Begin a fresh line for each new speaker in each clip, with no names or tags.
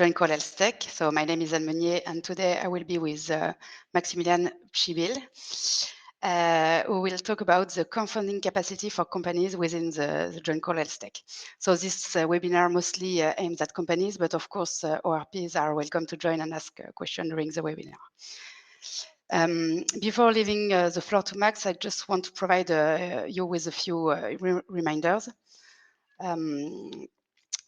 Joint Call HealthTech. So my name is Anne Meunier, and today I will be with Maximilian Pchibil, who will talk about the crowdfunding capacity for companies within the Joint Call HealthTech. So this webinar mostly aims at companies, but of course ORPs are welcome to join and ask a question during the webinar. Before leaving the floor to Max, I just want to provide you with a few reminders.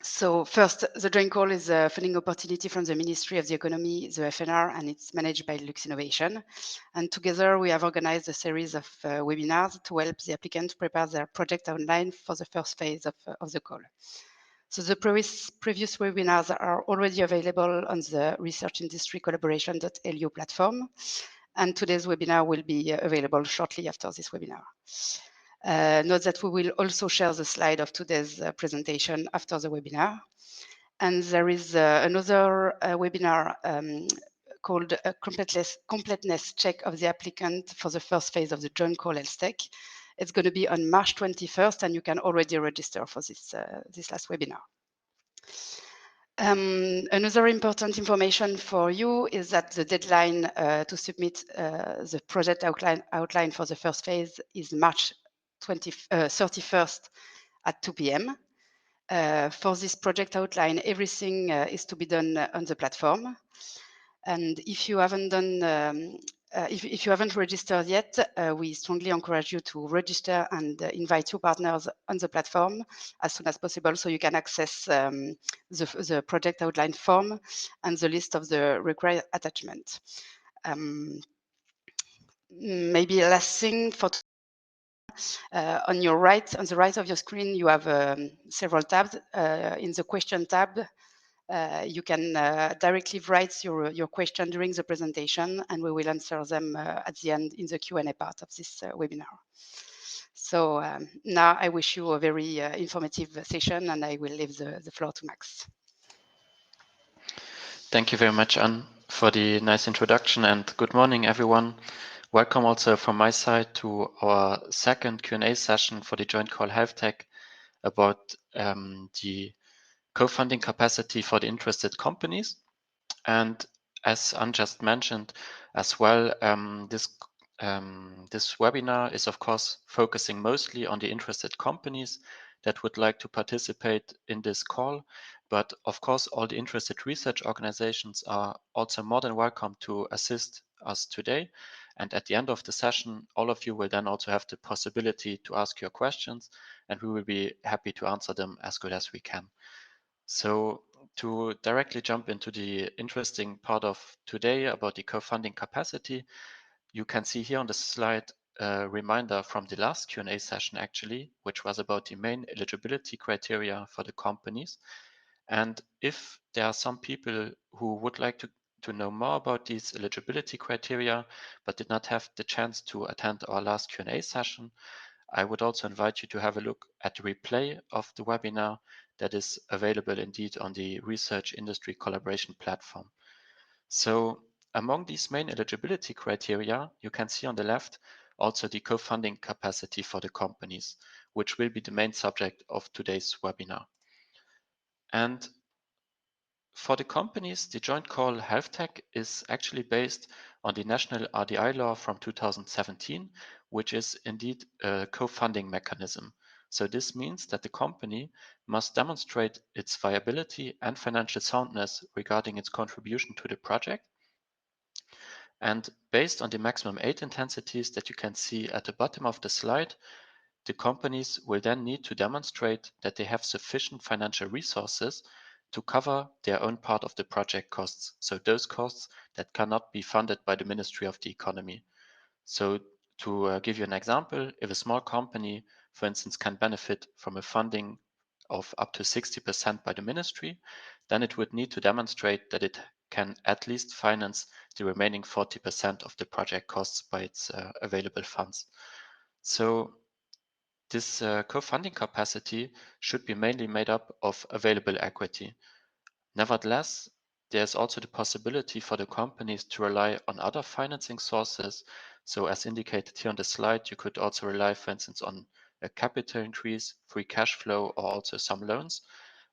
So first, the Joint Call is a funding opportunity from the Ministry of the Economy, the FNR, and it's managed by Luxinnovation. And together we have organized a series of webinars to help the applicant prepare their project outline for the first phase of the call. So the previous webinars are already available on the Research Industry Collaboration.lu platform. And today's webinar will be available shortly after this webinar. Note that we will also share the slide of today's presentation after the webinar. And there is another webinar called a completeness check of the applicant for the first phase of the Joint Call HealthTech. It's going to be on March 21st, and you can already register for this last webinar. Another important information for you is that the deadline to submit the project outline for the first phase is March 31st at 2 p.m. For this project outline, everything is to be done on the platform. And if you haven't done, if you haven't registered yet, we strongly encourage you to register and invite your partners on the platform as soon as possible, so you can access the project outline form and the list of the required attachment. Maybe last thing for on the right of your screen, you have several tabs. In the question tab, you can directly write your question during the presentation, and we will answer them at the end in the Q&A part of this webinar. So now I wish you a very informative session, and I will leave the floor to Max.
Thank you very much, Anne, for the nice introduction, and good morning, everyone. Welcome also from my side to our second Q&A session for the Joint Call HealthTech about the co-funding capacity for the interested companies. And as Anne just mentioned as well, this webinar is of course focusing mostly on the interested companies that would like to participate in this call. But of course, all the interested research organizations are also more than welcome to assist us today. And at the end of the session, all of you will then also have the possibility to ask your questions, and we will be happy to answer them as good as we can. So to directly jump into the interesting part of today about the co-funding capacity, you can see here on the slide a reminder from the last Q&A session actually, which was about the main eligibility criteria for the companies. And if there are some people who would like to know more about these eligibility criteria, but did not have the chance to attend our last Q&A session, I would also invite you to have a look at the replay of the webinar that is available indeed on the Research Industry Collaboration platform. So among these main eligibility criteria, you can see on the left also the co-funding capacity for the companies, which will be the main subject of today's webinar. And for the companies, the Joint Call HealthTech is actually based on the national RDI law from 2017, which is indeed a co-funding mechanism. So this means that the company must demonstrate its viability and financial soundness regarding its contribution to the project. And based on the maximum aid intensities that you can see at the bottom of the slide, the companies will then need to demonstrate that they have sufficient financial resources to cover their own part of the project costs, so those costs that cannot be funded by the Ministry of the Economy. So to give you an example, if a small company, for instance, can benefit from a funding of up to 60% by the ministry, then it would need to demonstrate that it can at least finance the remaining 40% of the project costs by its available funds. So this co-funding capacity should be mainly made up of available equity. Nevertheless, there's also the possibility for the companies to rely on other financing sources. So as indicated here on the slide, you could also rely, for instance, on a capital increase, free cash flow, or also some loans.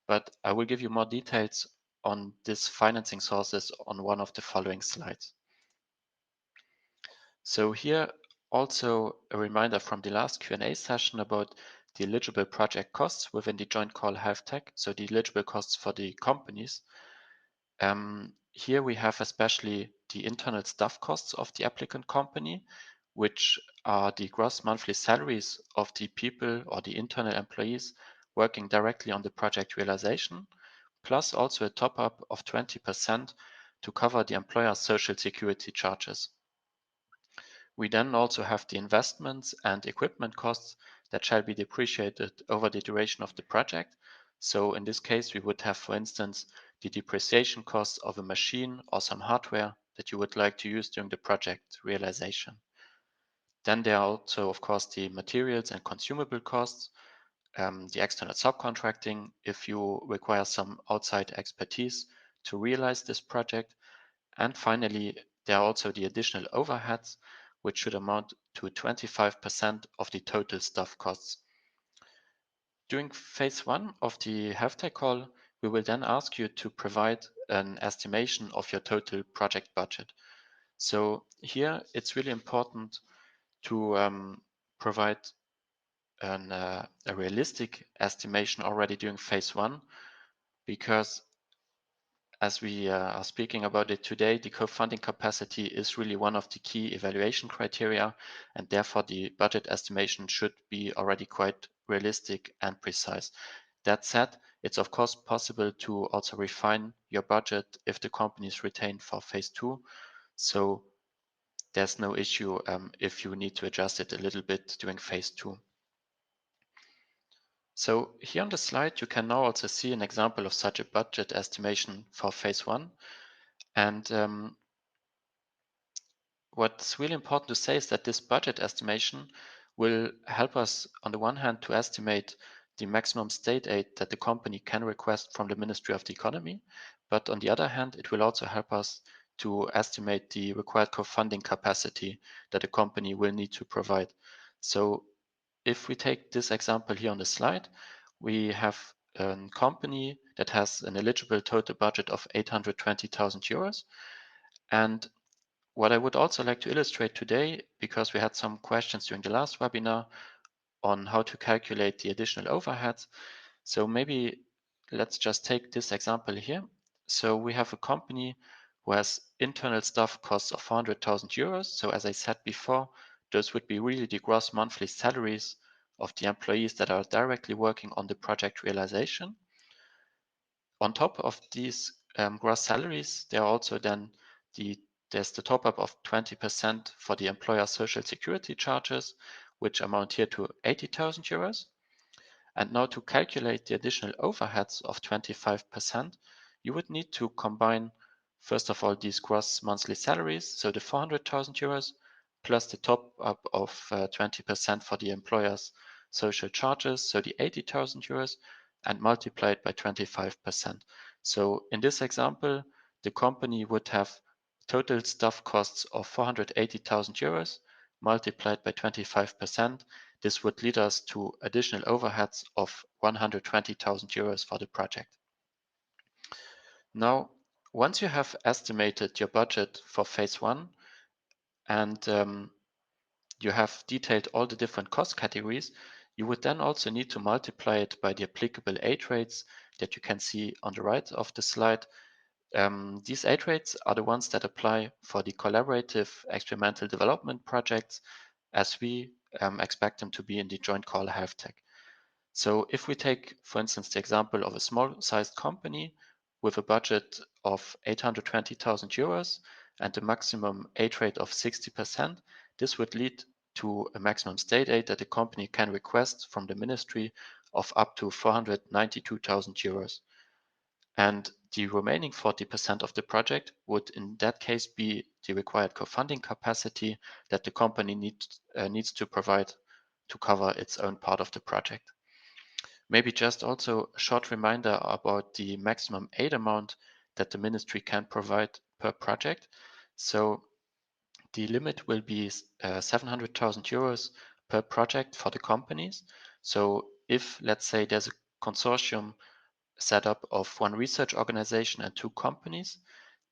But I will give you more details on these financing sources on one of the following slides. So here also a reminder from the last Q&A session about the eligible project costs within the Joint Call HealthTech, so the eligible costs for the companies. Here we have especially the internal staff costs of the applicant company, which are the gross monthly salaries of the people or the internal employees working directly on the project realization, plus also a top-up of 20% to cover the employer's social security charges. We then also have the investments and equipment costs that shall be depreciated over the duration of the project. So in this case, we would have, for instance, the depreciation costs of a machine or some hardware that you would like to use during the project realization. Then there are also, of course, the materials and consumable costs, the external subcontracting if you require some outside expertise to realize this project. And finally, there are also the additional overheads, which should amount to 25% of the total staff costs. During phase one of the HealthTech call, we will then ask you to provide an estimation of your total project budget. So here it's really important to provide a realistic estimation already during phase one, because as we are speaking about it today, the co-funding capacity is really one of the key evaluation criteria, and therefore the budget estimation should be already quite realistic and precise. That said, it's of course possible to also refine your budget if the company is retained for phase two. So there's no issue if you need to adjust it a little bit during phase two. So here on the slide, you can now also see an example of such a budget estimation for phase one. And what's really important to say is that this budget estimation will help us, on the one hand, to estimate the maximum state aid that the company can request from the Ministry of the Economy. But on the other hand, it will also help us to estimate the required co-funding capacity that a company will need to provide. So if we take this example here on the slide, we have a company that has an eligible total budget of 820,000 euros. And what I would also like to illustrate today, because we had some questions during the last webinar on how to calculate the additional overheads. So maybe let's just take this example here. So we have a company who has internal staff costs of 400,000 euros. So as I said before, those would be really the gross monthly salaries of the employees that are directly working on the project realization. On top of these gross salaries, there are also then there's the top up of 20% for the employer social security charges, which amount here to 80,000 euros. And now to calculate the additional overheads of 25%, you would need to combine, first of all, these gross monthly salaries, so the 400,000 euros, plus the top up of 20% for the employer's social charges, so the 80,000 euros, and multiply it by 25%. So in this example, the company would have total staff costs of 480,000 euros multiplied by 25%. This would lead us to additional overheads of 120,000 euros for the project. Now, once you have estimated your budget for phase one and you have detailed all the different cost categories, you would then also need to multiply it by the applicable aid rates that you can see on the right of the slide. These aid rates are the ones that apply for the collaborative experimental development projects, as we expect them to be in the Joint Call HealthTech. So if we take, for instance, the example of a small-sized company with a budget of 820,000 euros and a maximum aid rate of 60%, this would lead to a maximum state aid that the company can request from the ministry of up to 492,000 euros. And the remaining 40% of the project would in that case be the required co-funding capacity that the company needs to provide to cover its own part of the project. Maybe just also a short reminder about the maximum aid amount that the ministry can provide per project. So the limit will be 700,000 euros per project for the companies. So if, let's say, there's a consortium setup of one research organization and two companies,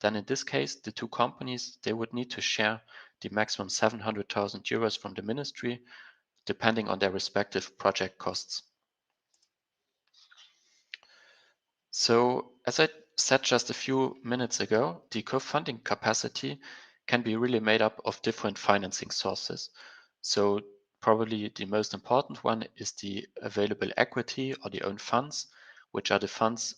then in this case, the two companies, they would need to share the maximum 700,000 euros from the ministry, depending on their respective project costs. So, as I said just a few minutes ago, the co-funding capacity can be really made up of different financing sources. So, probably the most important one is the available equity or the own funds, which are the funds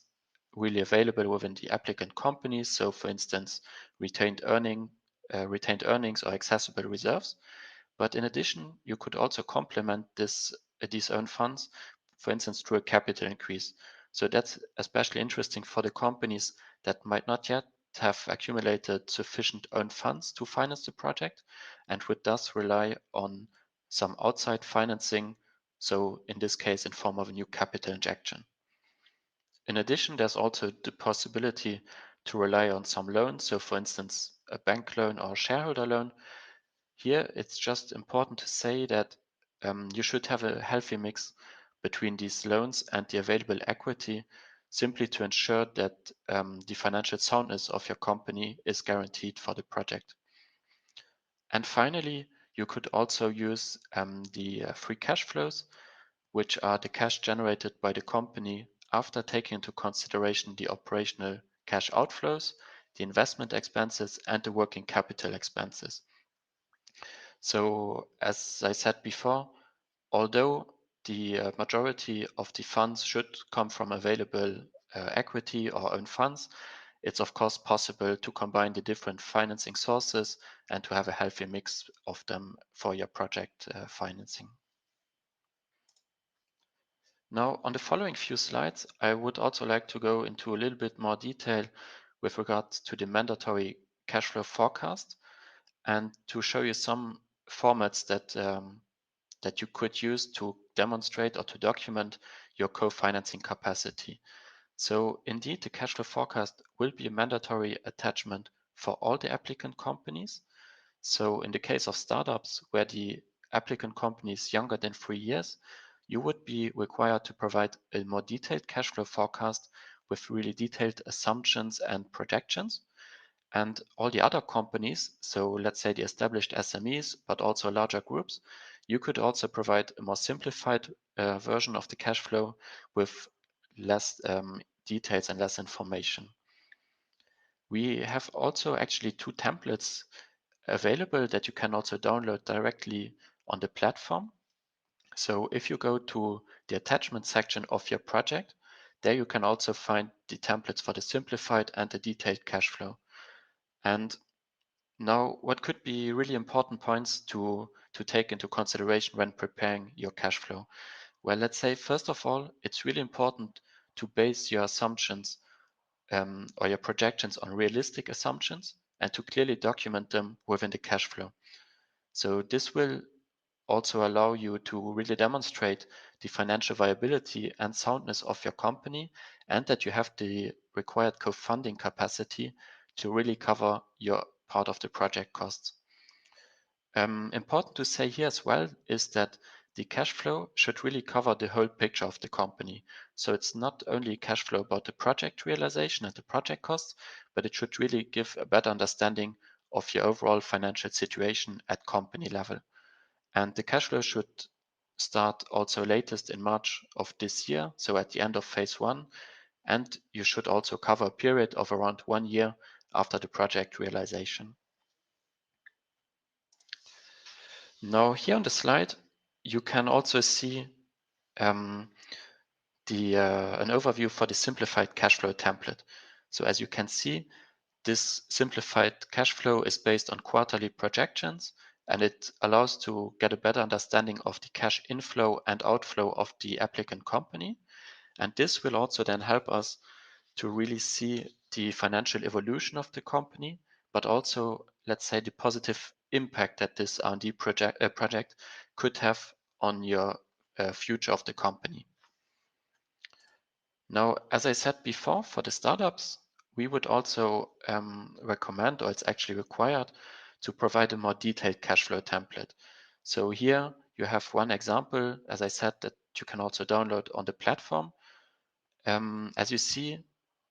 really available within the applicant companies. So, for instance, retained earnings or accessible reserves. But in addition, you could also complement these own funds, for instance, through a capital increase. So that's especially interesting for the companies that might not yet have accumulated sufficient own funds to finance the project and would thus rely on some outside financing. So in this case, in form of a new capital injection. In addition, there's also the possibility to rely on some loans. So for instance, a bank loan or a shareholder loan. Here, it's just important to say that you should have a healthy mix between these loans and the available equity, simply to ensure that the financial soundness of your company is guaranteed for the project. And finally, you could also use the free cash flows, which are the cash generated by the company after taking into consideration the operational cash outflows, the investment expenses, and the working capital expenses. So, as I said before, although the majority of the funds should come from available equity or own funds, it's of course possible to combine the different financing sources and to have a healthy mix of them for your project financing. Now, on the following few slides, I would also like to go into a little bit more detail with regards to the mandatory cash flow forecast and to show you some formats that you could use to demonstrate or to document your co-financing capacity. So indeed, the cash flow forecast will be a mandatory attachment for all the applicant companies. So in the case of startups where the applicant company is younger than 3 years, you would be required to provide a more detailed cash flow forecast with really detailed assumptions and projections. And all the other companies, so let's say the established SMEs, but also larger groups, you could also provide a more simplified version of the cash flow with less details and less information. We have also actually two templates available that you can also download directly on the platform. So if you go to the attachment section of your project, there you can also find the templates for the simplified and the detailed cash flow. And now, what could be really important points to take into consideration when preparing your cash flow? Well, let's say, first of all, it's really important to base your assumptions or your projections on realistic assumptions and to clearly document them within the cash flow. So this will also allow you to really demonstrate the financial viability and soundness of your company and that you have the required co-funding capacity to really cover your part of the project costs. Important to say here as well is that the cash flow should really cover the whole picture of the company. So it's not only cash flow about the project realization and the project costs, but it should really give a better understanding of your overall financial situation at company level. And the cash flow should start also latest in March of this year, so at the end of phase one, and you should also cover a period of around 1 year after the project realization. Now, here on the slide, you can also see um, an overview for the simplified cash flow template. So as you can see, this simplified cash flow is based on quarterly projections, and it allows to get a better understanding of the cash inflow and outflow of the applicant company. And this will also then help us to really see the financial evolution of the company, but also, let's say, the positive impact that this R&D project could have on your future of the company. Now, as I said before, for the startups, we would also recommend, or it's actually required, to provide a more detailed cash flow template. So here you have one example, as I said, that you can also download on the platform. As you see,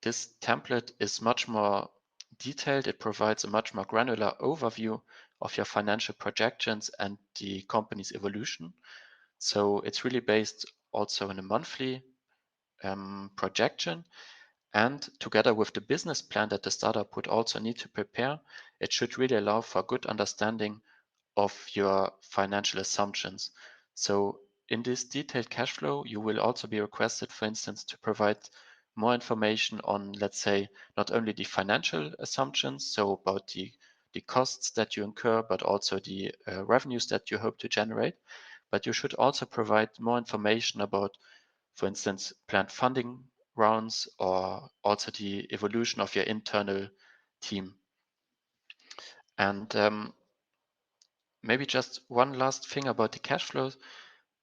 this template is much more detailed. It provides a much more granular overview of your financial projections and the company's evolution. So it's really based also on a monthly projection. And together with the business plan that the startup would also need to prepare, it should really allow for good understanding of your financial assumptions. So in this detailed cash flow, you will also be requested, for instance, to provide more information on, let's say, not only the financial assumptions, so about the costs that you incur, but also the revenues that you hope to generate. But you should also provide more information about, for instance, planned funding rounds or also the evolution of your internal team. And maybe just one last thing about the cash flows.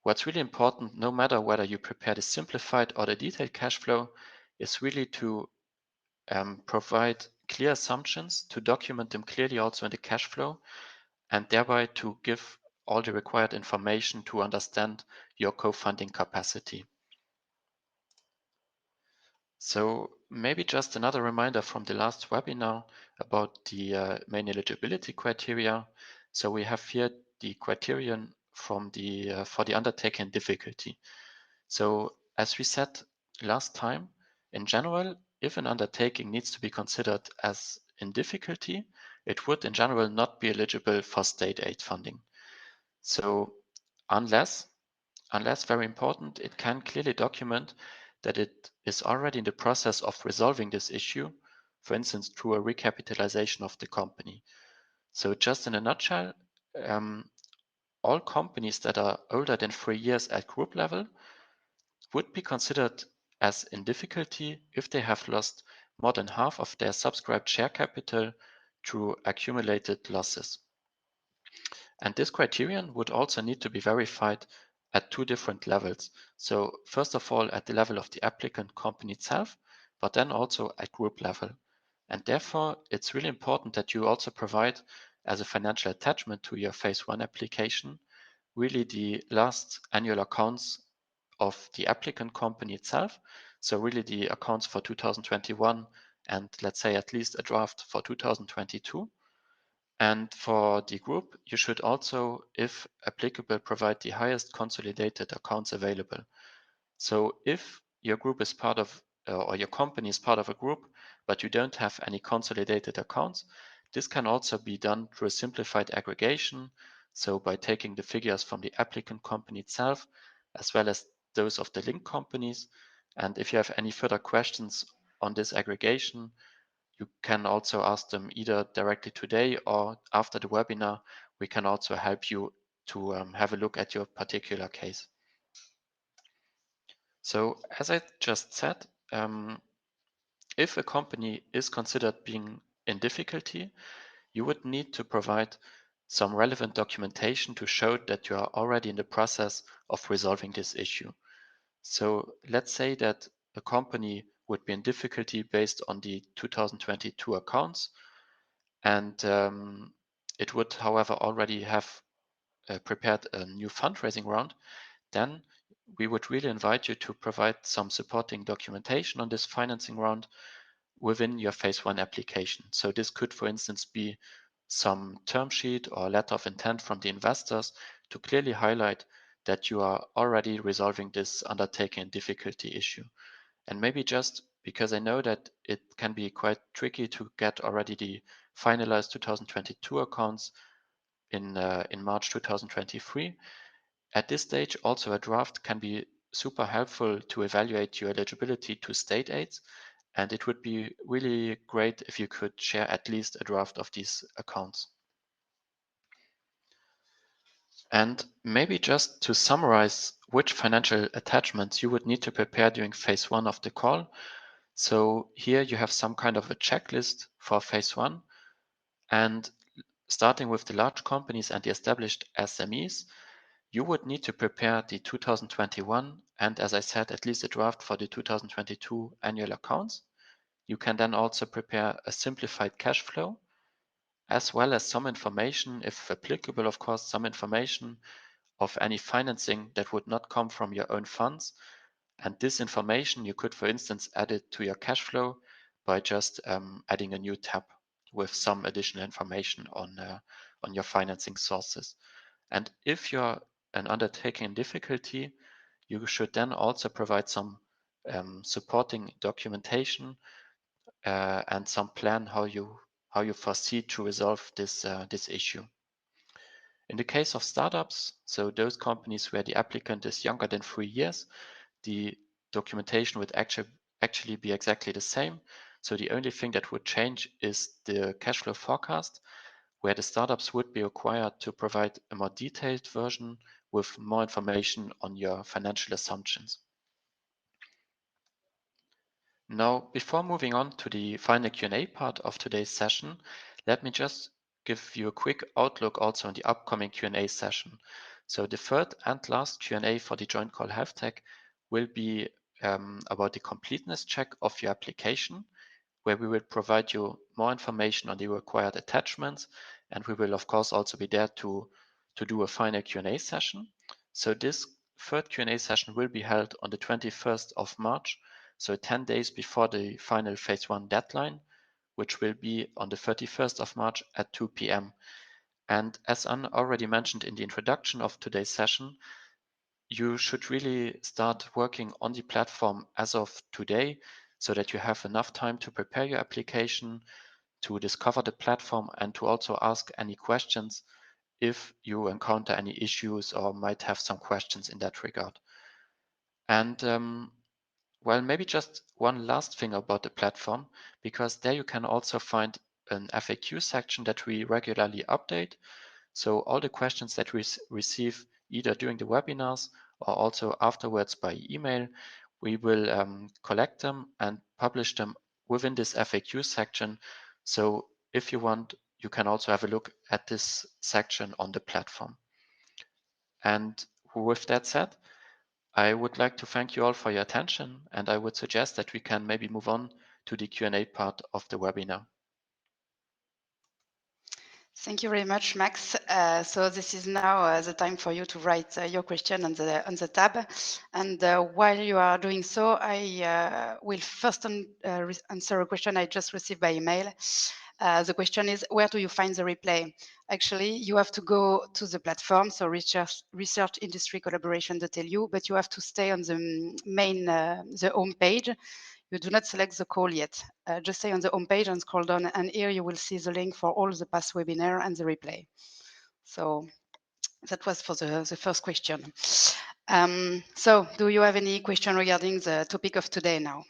What's really important, no matter whether you prepare the simplified or the detailed cash flow, is really to provide clear assumptions, to document them clearly also in the cash flow, and thereby to give all the required information to understand your co-funding capacity. So maybe just another reminder from the last webinar about the main eligibility criteria. So we have here the criterion from the for the undertaking difficulty. So as we said last time, in general, if an undertaking needs to be considered as in difficulty, it would in general not be eligible for state aid funding. So unless very important, it can clearly document that it is already in the process of resolving this issue, for instance, through a recapitalization of the company. So just in a nutshell, um, all companies that are older than 3 years at group level would be considered as in difficulty if they have lost more than half of their subscribed share capital through accumulated losses. And this criterion would also need to be verified at two different levels. So first of all, at the level of the applicant company itself, but then also at group level. And therefore, it's really important that you also provide as a financial attachment to your phase one application, really the last annual accounts of the applicant company itself. So really the accounts for 2021 and let's say at least a draft for 2022. And for the group, you should also, if applicable, provide the highest consolidated accounts available. So if your group is part of, or your company is part of a group, but you don't have any consolidated accounts, this can also be done through a simplified aggregation. So by taking the figures from the applicant company itself, as well as those of the link companies. And if you have any further questions on this aggregation, you can also ask them either directly today or after the webinar. We can also help you to have a look at your particular case. So as I just said, if a company is considered being in difficulty, you would need to provide some relevant documentation to show that you are already in the process of resolving this issue. So let's say that a company would be in difficulty based on the 2022 accounts, and it would, however, already have prepared a new fundraising round. Then we would really invite you to provide some supporting documentation on this financing round within your phase one application. So this could, for instance, be some term sheet or letter of intent from the investors to clearly highlight that you are already resolving this undertaking and difficulty issue. And maybe just because I know that it can be quite tricky to get already the finalized 2022 accounts in March 2023. At this stage, also a draft can be super helpful to evaluate your eligibility to state aids. And it would be really great if you could share at least a draft of these accounts. And maybe just to summarize which financial attachments you would need to prepare during phase one of the call. So here you have some kind of a checklist for phase one. And starting with the large companies and the established SMEs, you would need to prepare the 2021 and, as I said, at least a draft for the 2022 annual accounts. You can then also prepare a simplified cash flow, as well as some information, if applicable, of course, some information of any financing that would not come from your own funds, And this information, you could, for instance, add it to your cash flow by just adding a new tab with some additional information on your financing sources. And if you're an undertaking in difficulty, you should then also provide some supporting documentation and some plan how you foresee to resolve this issue. In the case of startups, so those companies where the applicant is younger than 3 years, the documentation would actually be exactly the same. So the only thing that would change is the cash flow forecast, where the startups would be required to provide a more detailed version with more information on your financial assumptions. Now, before moving on to the final Q&A part of today's session, let me just give you a quick outlook also on the upcoming Q&A session. So the third and last Q&A for the Joint Call HealthTech will be about the completeness check of your application, where we will provide you more information on the required attachments, and we will of course also be there to do a final Q&A session. So this third Q&A session will be held on the 21st of March, so 10 days before the final phase 1 deadline, which will be on the 31st of March at 2 p.m. And as Anne already mentioned in the introduction of today's session, you should really start working on the platform as of today so that you have enough time to prepare your application, to discover the platform, and to also ask any questions if you encounter any issues or might have some questions in that regard. And well, maybe just one last thing about the platform, because there you can also find an FAQ section that we regularly update. So all the questions that we receive either during the webinars or also afterwards by email, we will collect them and publish them within this FAQ section. So if you want, you can also have a look at this section on the platform. And with that said, I would like to thank you all for your attention, and I would suggest that we can maybe move on to the Q&A part of the webinar.
Thank you very much, Max. So this is now the time for you to write your question on the tab. And while you are doing so, I will first answer a question I just received by email. The question is, where do you find the replay? Actually, you have to go to the platform, so research industry collaboration.lu, but you have to stay on the main, the home page. You do not select the call yet. Just stay on the home page and scroll down, and here you will see the link for all the past webinar and the replay. So that was for the first question. So do you have any question regarding the topic of today now?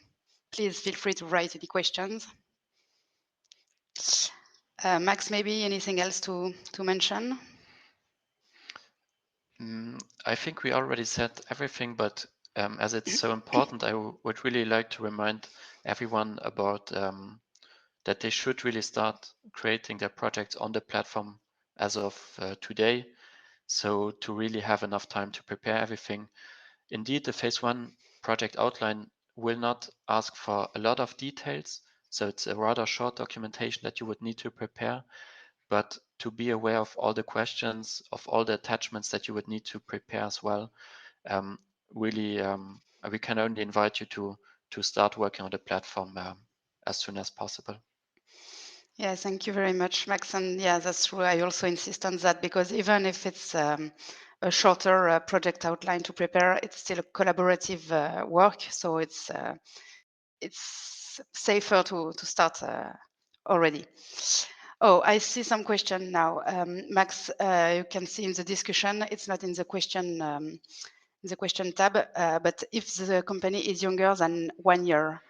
Please feel free to write any questions. Max, maybe anything else to mention?
I think we already said everything, but as it's so important, I would really like to remind everyone about that they should really start creating their projects on the platform as of today. So to really have enough time to prepare everything. Indeed, the phase 1 project outline will not ask for a lot of details. So it's a rather short documentation that you would need to prepare, but to be aware of all the questions, of all the attachments that you would need to prepare as well. Really, we can only invite you to start working on the platform as soon as possible.
Yeah, thank you very much, Max. And yeah, that's true. I also insist on that because even if it's a shorter project outline to prepare, it's still a collaborative work. So it's safer to start already. Oh, I see some question now. Max, you can see in the discussion, it's not in the question tab, but if the company is younger than 1 year,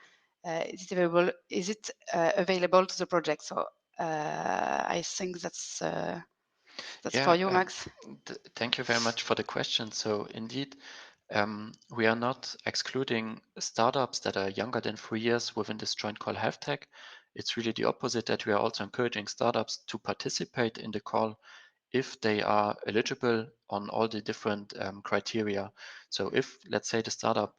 is it available to the project? So I think that's for you, Max.
Thank you very much for the question. So indeed, we are not excluding startups that are younger than 3 years within this joint call HealthTech. It's really the opposite, that we are also encouraging startups to participate in the call if they are eligible on all the different criteria. So if, let's say, the startup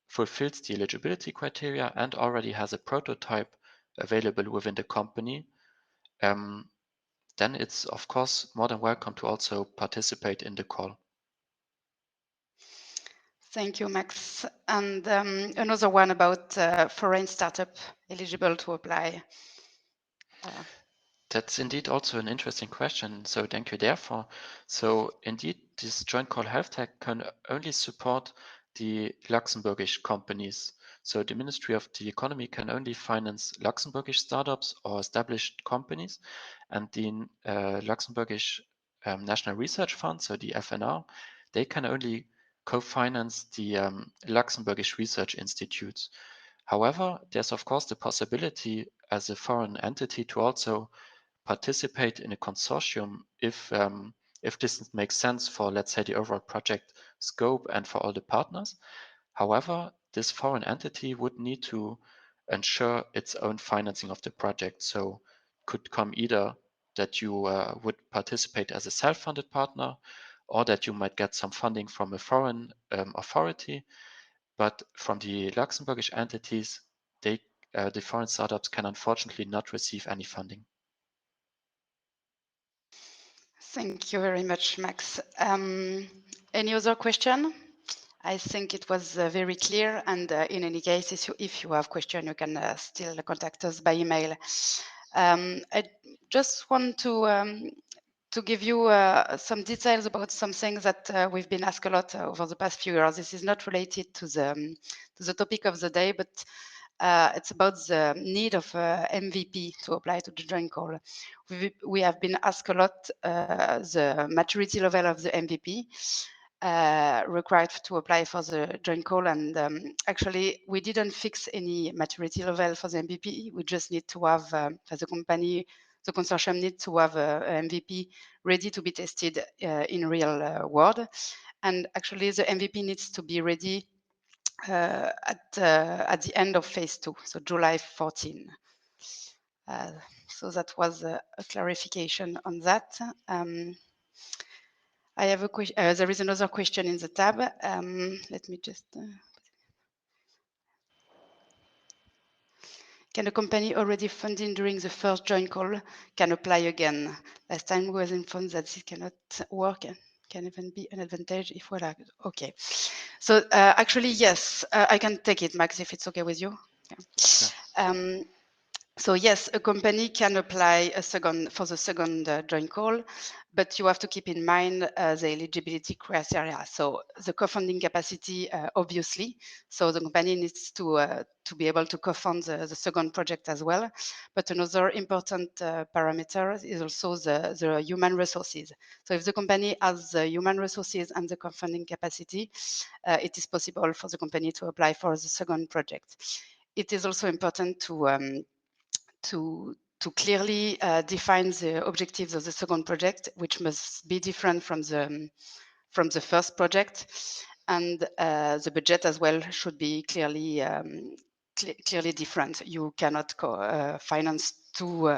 fulfills the eligibility criteria and already has a prototype available within the company, um, then it's of course more than welcome to also participate in the call.
Thank you, Max. And another one about foreign startup eligible to apply. Uh,
That's indeed also an interesting question. So thank you therefore. So indeed, this joint call HealthTech can only support the Luxembourgish companies. So the Ministry of the Economy can only finance Luxembourgish startups or established companies, and the Luxembourgish National Research Fund, so the FNR, they can only co-finance the Luxembourgish research institutes. However, there's of course the possibility as a foreign entity to also participate in a consortium if this makes sense for, let's say, the overall project scope and for all the partners. However, this foreign entity would need to ensure its own financing of the project. So could come either that you would participate as a self-funded partner, or that you might get some funding from a foreign authority. But from the Luxembourgish entities, the foreign startups can unfortunately not receive any funding.
Thank you very much, Max. Any other question? I think it was very clear, and in any case, if you have question, you can still contact us by email. I just want to give you some details about some things that we've been asked a lot over the past few years. This is not related to the topic of the day, but it's about the need of MVP to apply to the joint call. We have been asked a lot the maturity level of the MVP required to apply for the joint call, and actually we didn't fix any maturity level for the MVP. We just need to have the company, the consortium need to have a MVP ready to be tested in real world, and actually the MVP needs to be ready at the end of phase 2, so July 14. So that was a clarification on that. I have a question. There is another question in the tab. Let me just. Can a company already funding during the first joint call can apply again? Last time we was informed that this cannot work and can even be an advantage if we're like, okay. So actually, yes, I can take it, Max, if it's okay with you. Yeah.
Sure.
So yes, a company can apply for the second joint call, but you have to keep in mind the eligibility criteria. So the co-funding capacity, obviously. So the company needs to be able to co-fund the second project as well. But another important parameter is also the human resources. So if the company has the human resources and the co-funding capacity, it is possible for the company to apply for the second project. It is also important to clearly define the objectives of the second project, which must be different from the first project, and the budget as well should be clearly clearly different. You cannot finance two.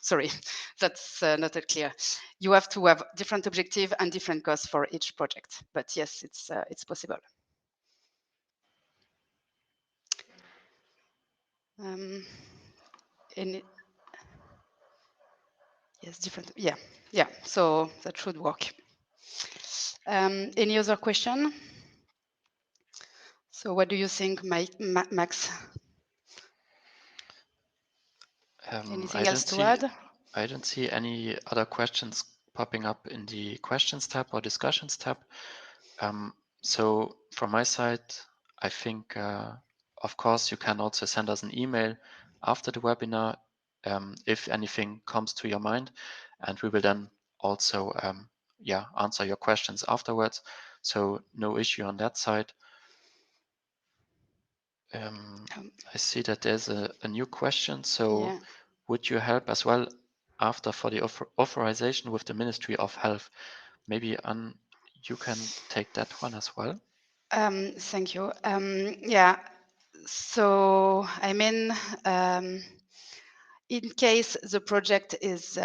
Sorry, that's not clear. You have to have different objective and different costs for each project. But yes, it's possible. Any, yes, different. Yeah. So that should work. Any other question? So what do you think, Max? Anything else to add?
I don't see any other questions popping up in the questions tab or discussions tab. So from my side, I think, of course, you can also send us an email after the webinar if anything comes to your mind, and we will then also answer your questions afterwards. So no issue on that side. I see that there's a new question. So
Yeah.
would you help as well after for the authorization with the Ministry of Health? Maybe you can take that one as well.
Thank you. Yeah. So I mean, in case the project is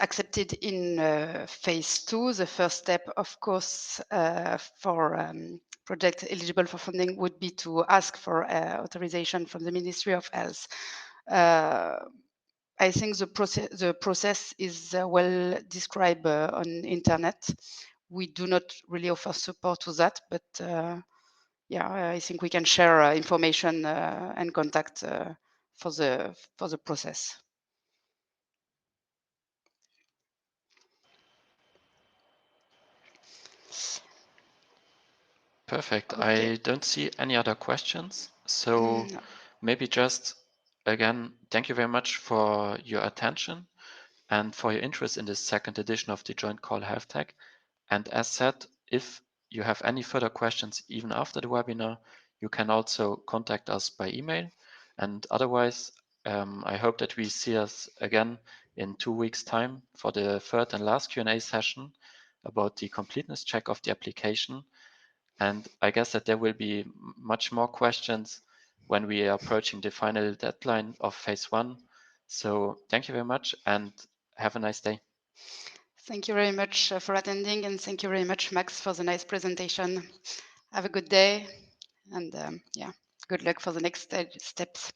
accepted in phase 2, the first step, of course, for project eligible for funding would be to ask for authorization from the Ministry of Health. I think the process is well described on internet. we do not really offer support to that, but yeah, I think we can share information and contact for the process.
Perfect.
Okay.
I don't see any other questions. So
Mm,
maybe just again, thank you very much for your attention and for your interest in this second edition of the Joint Call HealthTech. And as said, if you have any further questions even after the webinar, you can also contact us by email. And otherwise, I hope that we see us again in 2 weeks' time for the third and last Q&A session about the completeness check of the application. And I guess that there will be much more questions when we are approaching the final deadline of phase 1. So thank you very much and have a nice day.
Thank you very much for attending, and thank you very much, Max, for the nice presentation. Have a good day, and yeah, good luck for the next steps.